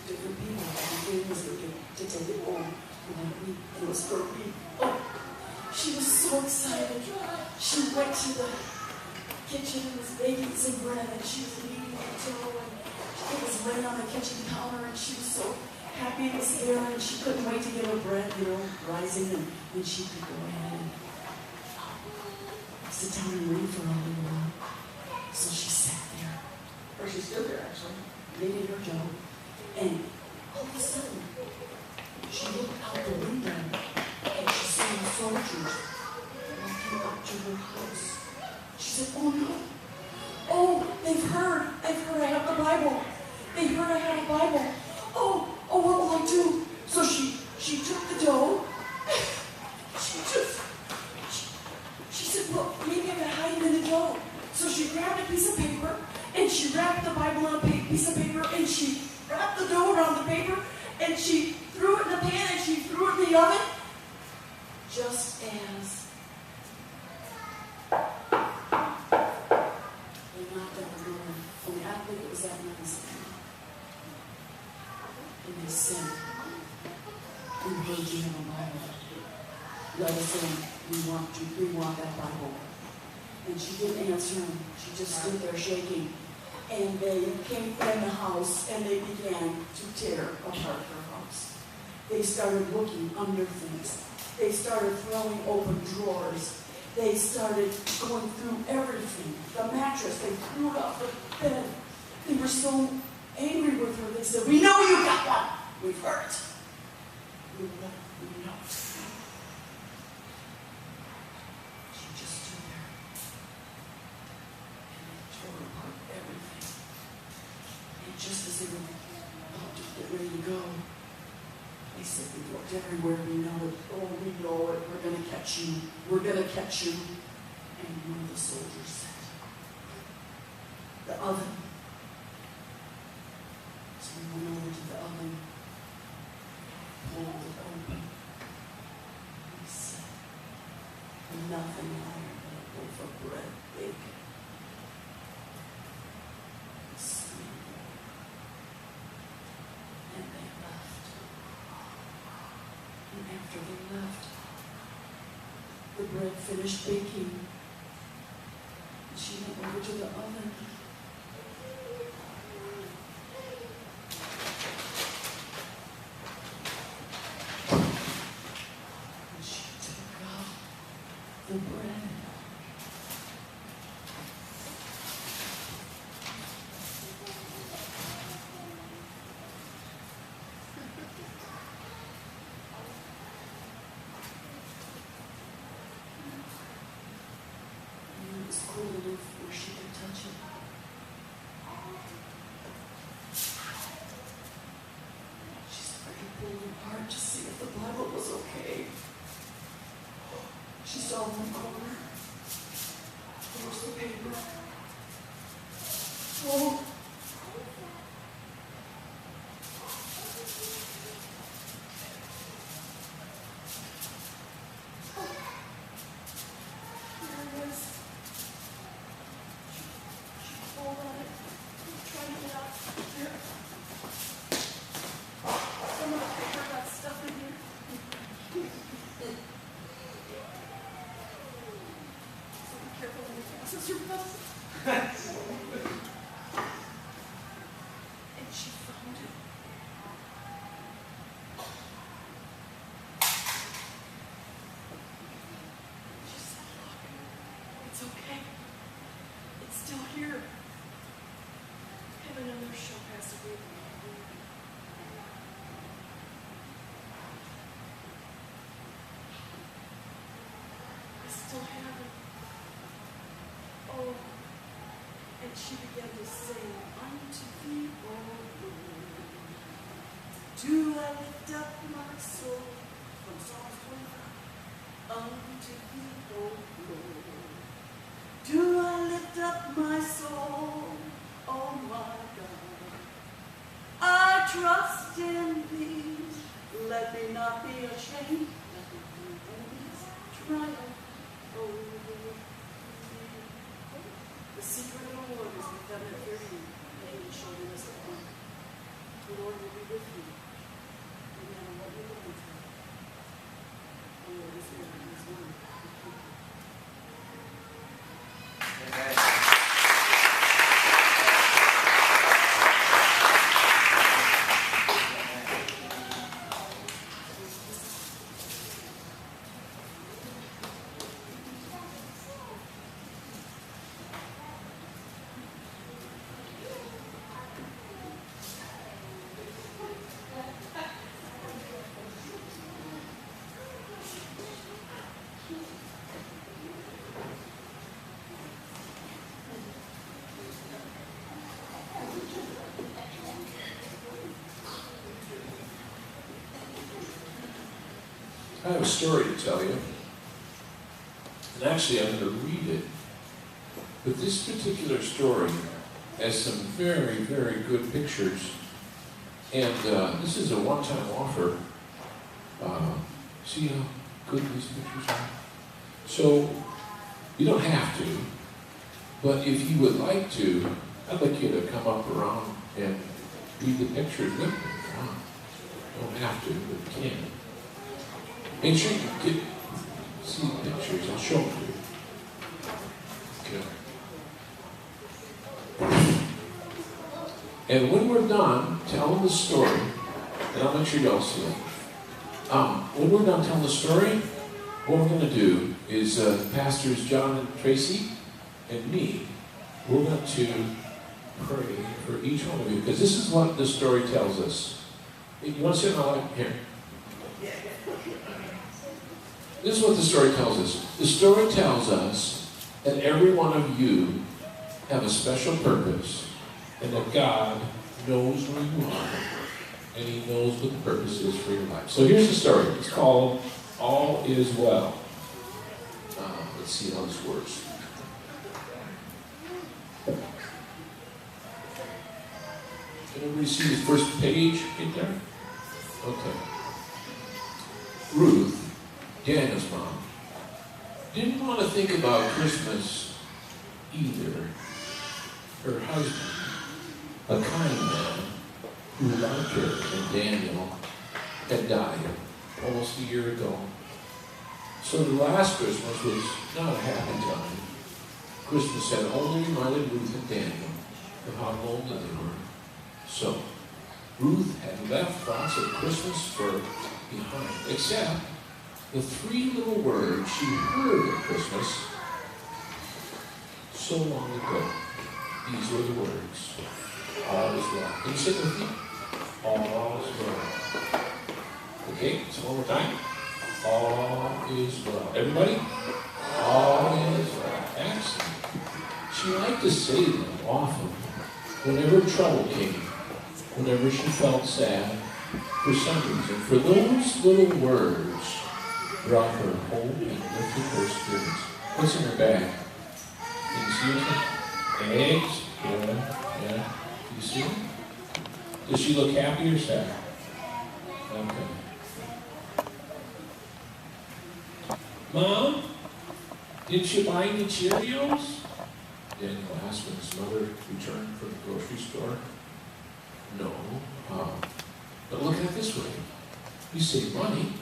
different people, and things to take it home for that week. And it was for a week. Oh, she was so excited. She went to the kitchen and was baking some bread, and she was kneading the dough, and it was laying on the kitchen counter, and she was so happy it was there, and she couldn't wait to get her bread, rising, and then she could go ahead and sit down and read for a little while. So she sat there, or she stood there actually, kneading her dough, and all of a sudden, she looked out the window, and she saw the soldiers walking up to her house. She said, "Oh no! Oh, they've heard I have the Bible. They heard I have a Bible. Oh, what will I do?" So she took the dough. She said, "Well, maybe I can hide it in the dough." So she grabbed a piece of paper, and she wrapped the Bible in a piece of paper, and she wrapped the dough around the paper, and she threw it in the pan, and she threw it in the oven, just as they knocked at the door. And I think it was that nice. And they said, "We heard you have a Bible. Let us in. We want that Bible." And she didn't answer him. She just stood there shaking. And they came in the house, and they began to tear apart her house. They started looking under things. They started throwing open drawers. They started going through everything. The mattress, they threw it off the bed. They were so angry with her. They said, "We know you got one. We've heard it. We know." She just stood there, and they tore apart everything. And just as they were about to get ready to go, they said, "We looked everywhere. We know it. Oh, we know it. We're going to catch you. We're going to catch you." And one of the soldiers said, "The oven." So we went over to the oven, pulled it open. He said, "Nothing higher than a loaf of bread baked." And they left. And after they left, the bread finished baking. And she went over to the oven. And she took out the bread. It was cool enough where she could touch it. She started pulling it apart to see if the Bible was okay. She saw one corner. There was the paper. Oh. And she found it. She said, "Look, it's okay. It's still here." I have another show passed away. I still have it. Oh, and she began to sing, "Unto thee, O Lord, do I lift up my soul," from Psalms 25. "Unto thee, O Lord, do I lift up my soul, oh my God. I trust in thee, let me not be ashamed, let me be always triumph over thee." The secret of the Lord is within the hearing, making children as a one. The Lord will I have a story to tell you, and actually I'm going to read it. But this particular story has some very, very good pictures, and this is a one-time offer. See how good these pictures are? So, you don't have to, but if you would like to, I'd like you to come up around and read the pictures with me. You don't have to, but you can. Make sure you see the pictures. I'll show them to you. Okay. And when we're done telling the story, and I'll make sure y'all see it. When we're done telling the story, what we're going to do is Pastors John and Tracy and me, we're going to pray for each one of you, because this is what the story tells us. You want to sit in my lap? Here. This is what the story tells us. The story tells us that every one of you have a special purpose, and that God knows where you are, and He knows what the purpose is for your life. So here's the story. It's called All Is Well. Let's see how this works. Can everybody see the first page right there? Okay. Ruth, Daniel's mom, didn't want to think about Christmas either. Her husband, a kind man who loved her and Daniel, had died almost a year ago. So the last Christmas was not a happy time. Christmas had only reminded Ruth and Daniel of how lonely they were. So Ruth had left thoughts of Christmas behind, except the three little words she heard at Christmas so long ago. These were the words. All is well. Can you say it with me? All is well. Okay, so one more time. All is well. Everybody? All is well. Excellent. She liked to say them often whenever trouble came, whenever she felt sad for some reason. For those little words brought her hope and lifted her spirits. What's in her bag? Can you see it? Eggs? Yeah. You see it? Does she look happy or sad? Okay. Mom, didn't you buy any Cheerios? Daniel asked when his mother returned from the grocery store. No. But look at it this way. You save money,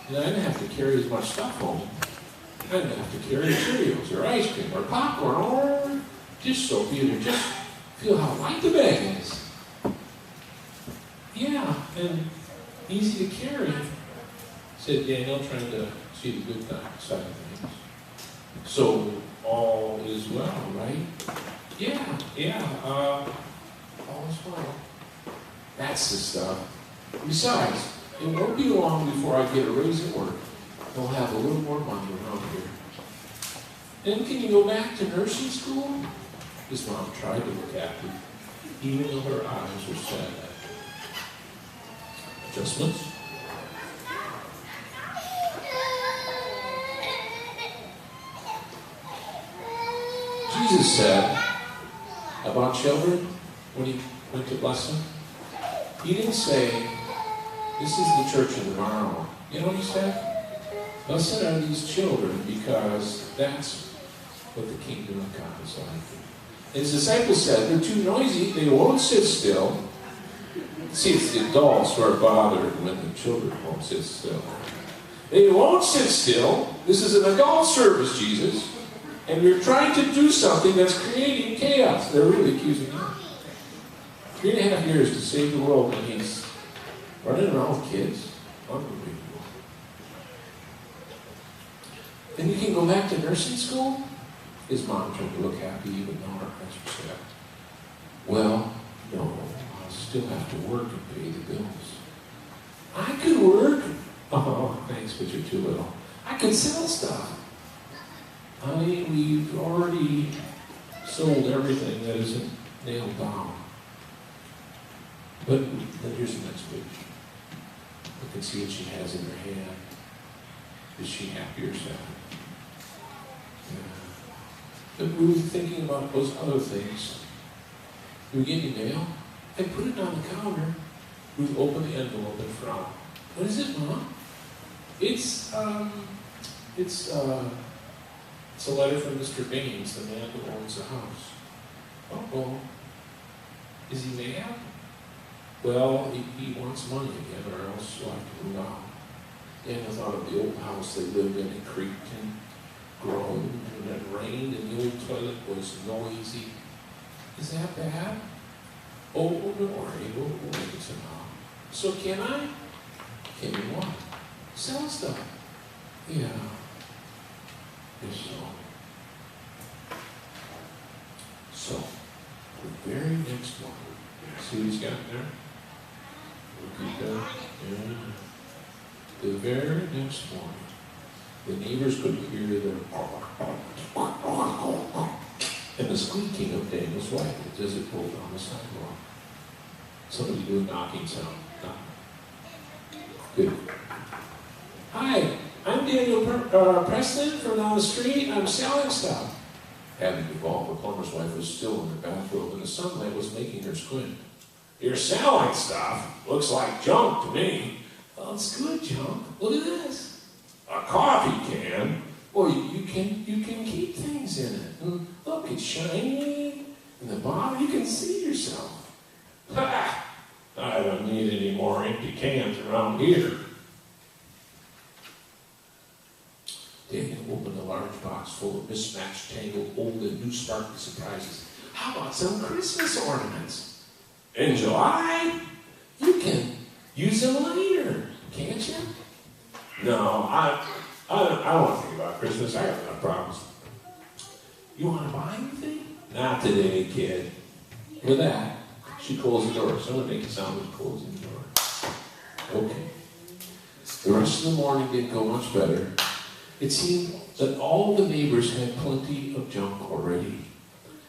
and I didn't have to carry as much stuff home. I didn't have to carry Cheerios or ice cream or popcorn or dish soap either. Just feel how light the bag is. Yeah, and easy to carry, said Daniel, trying to see the good side of things. So all is well, right? Yeah, all is well. That's the stuff. Besides, it won't be long before I get a raise at work. I'll have a little more money around here. Then can you go back to nursing school? His mom tried to look happy, even though her eyes were sad. Adjustments? Jesus said about children when He went to bless them, He didn't say, this is the church of tomorrow. You know what He said? Blessed are these children, because that's what the kingdom of God is like. And His disciples said, they're too noisy, they won't sit still. See, it's the adults who are bothered when the children won't sit still. They won't sit still. This is an adult service, Jesus. And you're trying to do something that's creating chaos. They're really accusing you. 3.5 years to save the world, and he's running around with kids. Unbelievable. Then you can go back to nursing school. His mom tried to look happy, even though her pressure said, well, no, I'll still have to work and pay the bills. I could work. Oh, thanks, but you're too little. I could sell stuff. Honey, we've already sold everything that isn't nailed down. But then here's the next page. Look and see what she has in her hand. Is she happy or sad? Yeah. But we were thinking about those other things. We get your mail and put it on the counter. Ruth opened the envelope and frowned. What is it, Mom? It's a letter from Mr. Baines, the man who owns the house. Oh, is he mad? Well, he wants money again, or else we'll have to move out. And I thought of the old house they lived in. It creaked and groaned, and it rained, and the old toilet was noisy. Is that bad? Oh, don't worry, we'll make it somehow. So can I? Can you what? Sell stuff. Yeah. Yes, so the very next one. See what he's got there? Yeah. The very next morning, the neighbors could hear the and the squeaking of Daniel's wagon as it pulled on the sidewalk. Somebody do a knocking sound. Good. Hi, I'm Daniel Preston from down the street. I'm selling stuff. Having evolved, the plumber's wife was still in her bathrobe, and the sunlight was making her squint. You're selling stuff? Looks like junk to me. Well, it's good junk. Look at this. A coffee can? Well, you can keep things in it. And look, it's shiny. And the bottom, you can see yourself. Ha! I don't need any more empty cans around here. Daniel opened a large box full of mismatched, tangled, old, and new sparkly surprises. How about some Christmas ornaments? In July? You can use them later, can't you? No, I don't want to think about Christmas. I got enough problems. You want to buy anything? Not today, kid. With that, she closed the door. Someone make a sound of closing the door. Okay. The rest of the morning didn't go much better. It seemed that all the neighbors had plenty of junk already,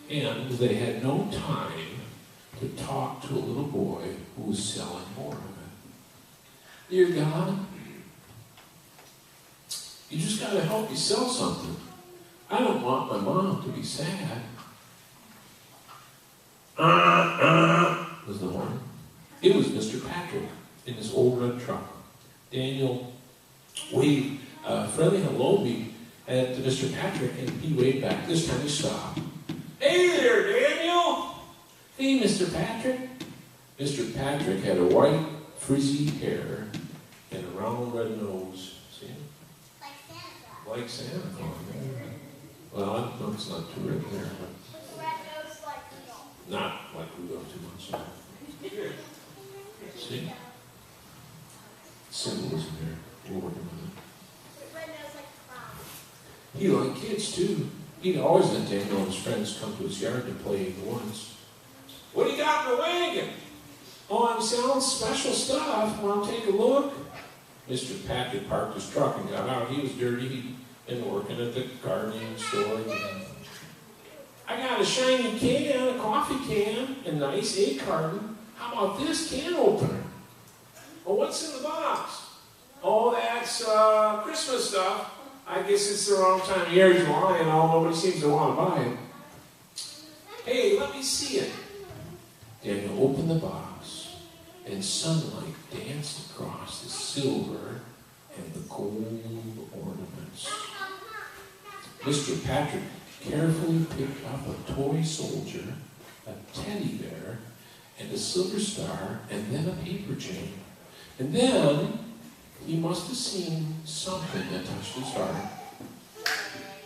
and they had no time to talk to a little boy who was selling more of it. Dear God, you just got to help me sell something. I don't want my mom to be sad. Was the horn. It was Mr. Patrick in his old red truck. Daniel waved a friendly hello at Mr. Patrick, and he waved back. This time he stopped. Hey there, Daniel! Hey, Mr. Patrick. Mr. Patrick had a white, frizzy hair and a round red nose. See him? Like Santa Claus. Like Santa Claus. Well, I know it's not too red there, but Red nose like Rudolph. not like Rudolph too much. See? Symbolism there. We're working with it. Red nose like a clown. He liked kids too. He'd always let Daniel and his friends come to his yard to play in the woods. What do you got in the wagon? Oh, I'm selling special stuff. Want to take a look? Mr. Patrick parked his truck and got out. He was dirty. He'd been working at the gardening store. I got a shiny can, a coffee can, a nice egg carton. How about this can opener? Well, what's in the box? Oh, that's Christmas stuff. I guess it's the wrong time of year, July, and all. Nobody seems to want to buy it. Hey, let me see it. Daniel opened the box, and sunlight danced across the silver and the gold ornaments. Mr. Patrick carefully picked up a toy soldier, a teddy bear, and a silver star, and then a paper chain. And then he must have seen something that touched his heart.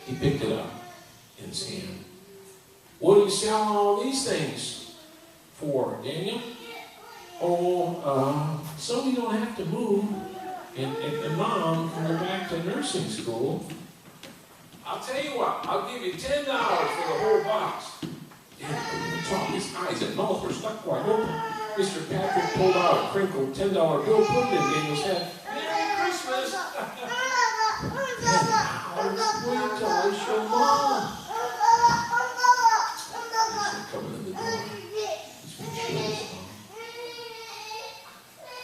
He picked it up in his hand. What are you selling all these things for, Daniel? Oh, so we don't have to move, and Mom can go back to nursing school. I'll tell you what, I'll give you $10 for the whole box. Daniel couldn't even talk. His eyes and mouth were stuck wide open. Mr. Patrick pulled out a crinkled $10 bill, put it in Daniel's head. Merry Christmas! Wait till I show Mom. He said, coming in the door. He's going to show his Mom.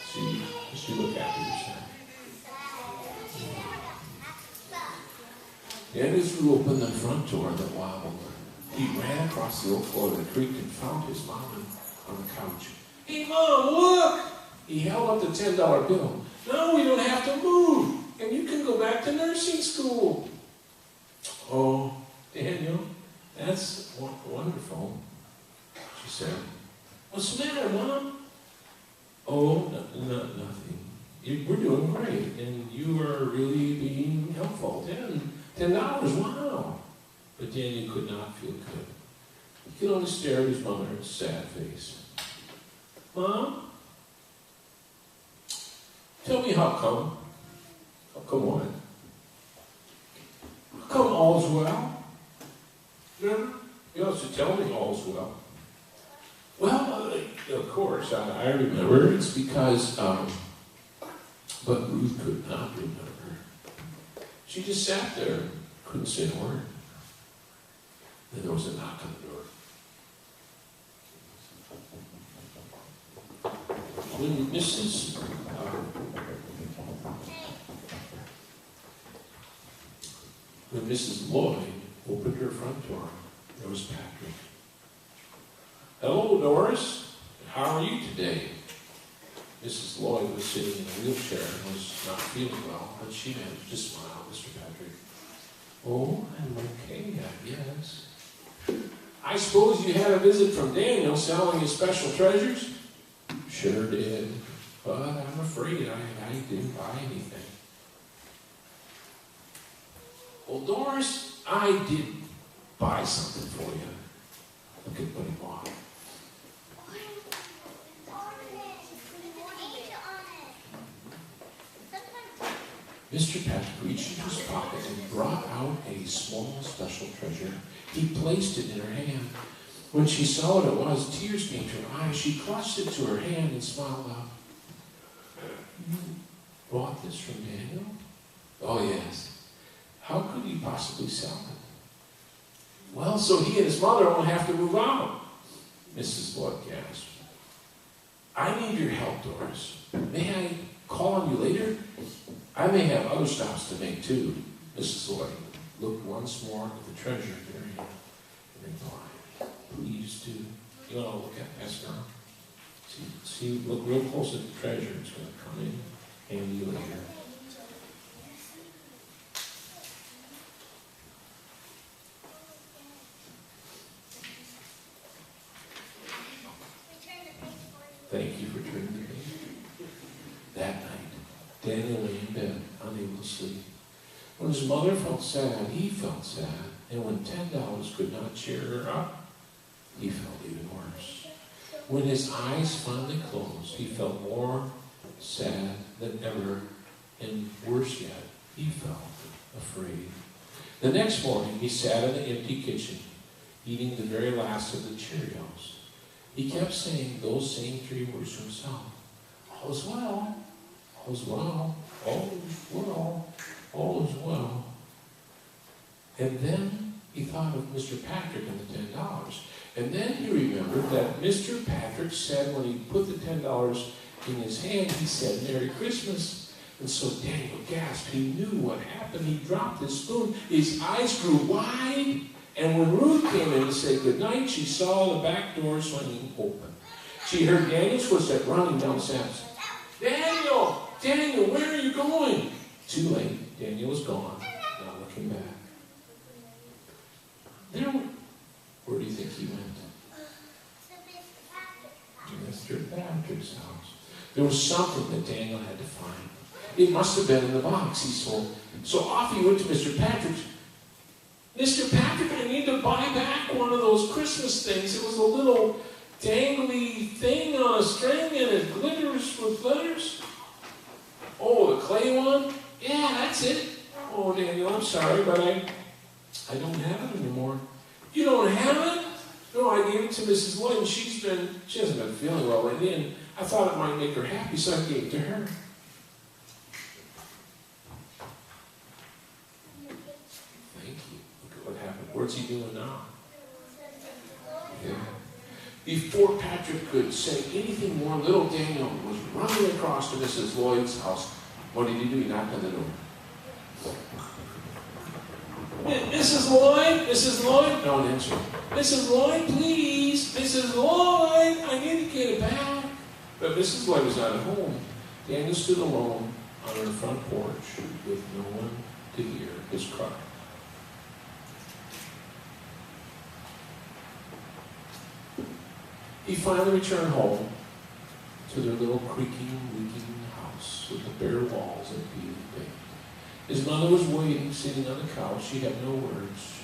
See, she look after yourself. Daniel threw open the front door that wobbled. He ran across the oak floor of the creek and found his mom on the couch. Hey, Mom, look! He held up the $10 bill. No, we don't have to move, and you can go back to nursing school. Oh, Daniel, that's wonderful, she said. What's the matter, Mom? Oh, nothing. We're doing great, and you are really being helpful. $10, wow. But Daniel could not feel good. He could only stare at his mother's sad face. Mom? Tell me how come. How come what? How come all's well? Remember? You also tell me all's well. Well, of course, I remember. It's because, but Ruth could not remember. She just sat there, couldn't say a word. Then there was a knock on the door. When Mrs. Lloyd opened her front door, there was Patrick. Hello, Norris. How are you today? Mrs. Lloyd was sitting in a wheelchair and was not feeling well, but she managed to smile, Mr. Patrick. Oh, I'm okay, I guess. I suppose you had a visit from Daniel selling his special treasures? Sure did, but I'm afraid I didn't buy anything. Well, Doris, I did buy something for you. Look at what he bought. Mr. Patrick reached into his pocket and brought out a small special treasure. He placed it in her hand. When she saw what it was, tears came to her eyes. She clutched it to her hand and smiled out. You bought this from Daniel? Oh, yes. How could he possibly sell it? Well, so he and his mother won't have to move out. Mrs. Lloyd gasped. I need your help, Doris. May I call on you later? I may have other stops to make, too. Mrs. Lloyd looked once more at the treasure in her hand and replied, please do. You want to look at that now? See, look real close at the treasure. It's going to come in handy later. Thank you for turning the page. That night, Daniel lay in bed, unable to sleep. When his mother felt sad, he felt sad. And when $10 could not cheer her up, he felt even worse. When his eyes finally closed, he felt more sad than ever. And worse yet, he felt afraid. The next morning, he sat in the empty kitchen, eating the very last of the Cheerios. He kept saying those same three words to himself. All's well. All's well. All's well. All's well. And then he thought of Mr. Patrick and the $10. And then he remembered that Mr. Patrick said when he put the $10 in his hand, he said, Merry Christmas. And so Daniel gasped. He knew what happened. He dropped his spoon. His eyes grew wide. And when Ruth came in to say goodnight, she saw the back door swinging open. She heard Daniel's footsteps running down the steps. Daniel! Daniel, where are you going? Too late. Daniel was gone, not looking back. Where do you think he went? Mr. Patrick's house. There was something that Daniel had to find. It must have been in the box, he told. So off he went to Mr. Patrick's. Mr. Patrick, I need to buy back one of those Christmas things. It was a little dangly thing on a string and it glitters with letters. Oh, the clay one? Yeah, that's it. Oh, Daniel, I'm sorry, but I don't have it anymore. You don't have it? No, I gave it to Mrs. Lloyd, and she hasn't been feeling well lately, and I thought it might make her happy, so I gave it to her. Thank you. Look at what happened. What's he doing now? Yeah. Before Patrick could say anything more, little Daniel was running across to Mrs. Lloyd's house. What did he do? He knocked on the door. Mrs. Lloyd? Mrs. Lloyd? No one answered. Mrs. Lloyd, please. Mrs. Lloyd, I need to get it back. But Mrs. Lloyd was not at home. Daniel stood alone on her front porch with no one to hear his cry. He finally returned home to their little creaking, leaking house with the bare walls and peeling paint. His mother was waiting, sitting on the couch. She had no words,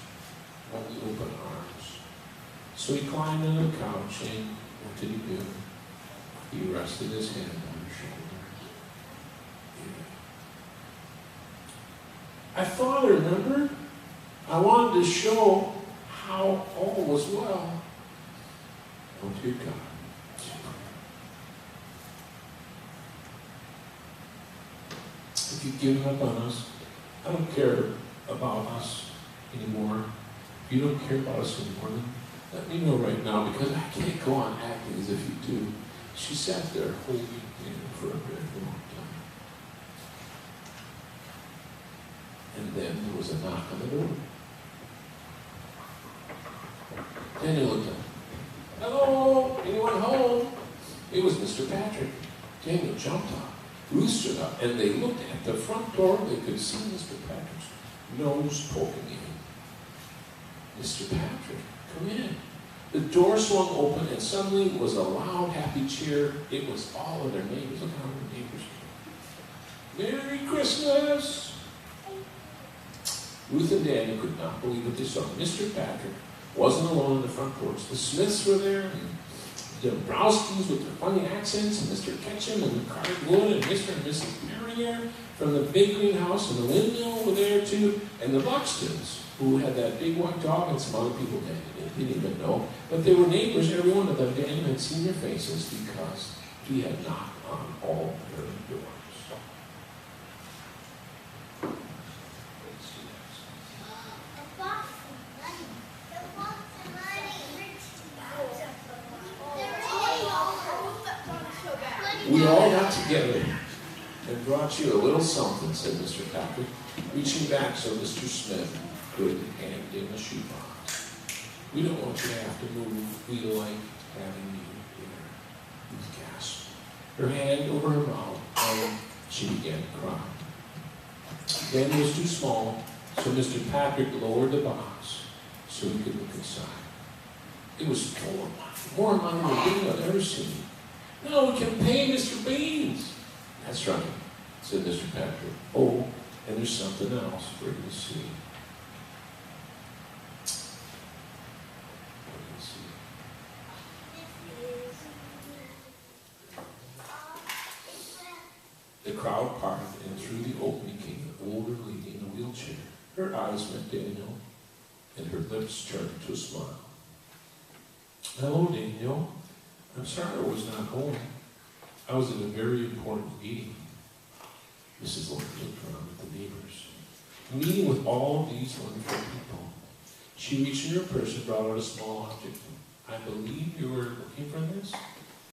only open arms. So he climbed on the couch, and what did he do? He rested his hand on her shoulder. Yeah. I thought, remember? I wanted to show how all was well. Oh, dear God. If you've given up on us, I don't care about us anymore. If you don't care about us anymore, then let me know right now, because I can't go on acting as if you do. She sat there holding him for a very long time. And then there was a knock on the door. Daniel looked up. Hello? Anyone home? It was Mr. Patrick. Daniel jumped up. Ruth stood up, and they looked at the front door. They could see Mr. Patrick's nose poking in. Mr. Patrick, come in. The door swung open, and suddenly was a loud, happy cheer. It was all of their neighbors. Look how many neighbors came. Merry Christmas! Ruth and Daniel could not believe what they saw. Mr. Patrick wasn't alone on the front porch. The Smiths were there, and the Dombrowskis with their funny accents, and Mr. Ketchum and Carter Wood, and Mr. and Mrs. Perrier from the big greenhouse, and the windmill were there too, and the Buxtons, who had that big white dog, and some other people didn't even know, but they were neighbors, every one of them. Daniel had seen their faces because he had knocked on all their doors. We all got together and brought you a little something, said Mr. Patrick, reaching back so Mr. Smith could hand him a shoebox. We don't want you to have to move. We like having you here. Ruth gasped, her hand over her mouth, and she began to cry. Daniel was too small, so Mr. Patrick lowered the box so he could look inside. It was full of money, more money than Daniel had ever seen. No, we can pay Mr. Beans. That's right, said Mr. Patrick. Oh, and there's something else for you to see. The crowd parted, and through the opening came an older lady in a wheelchair. Her eyes met Daniel, and her lips turned to a smile. Hello, Daniel. I'm sorry I was not home. I was at a very important meeting. Mrs. Lloyd looked around at the neighbors. A meeting with all of these wonderful people. She reached in her purse and brought out a small object. I believe you were looking for this?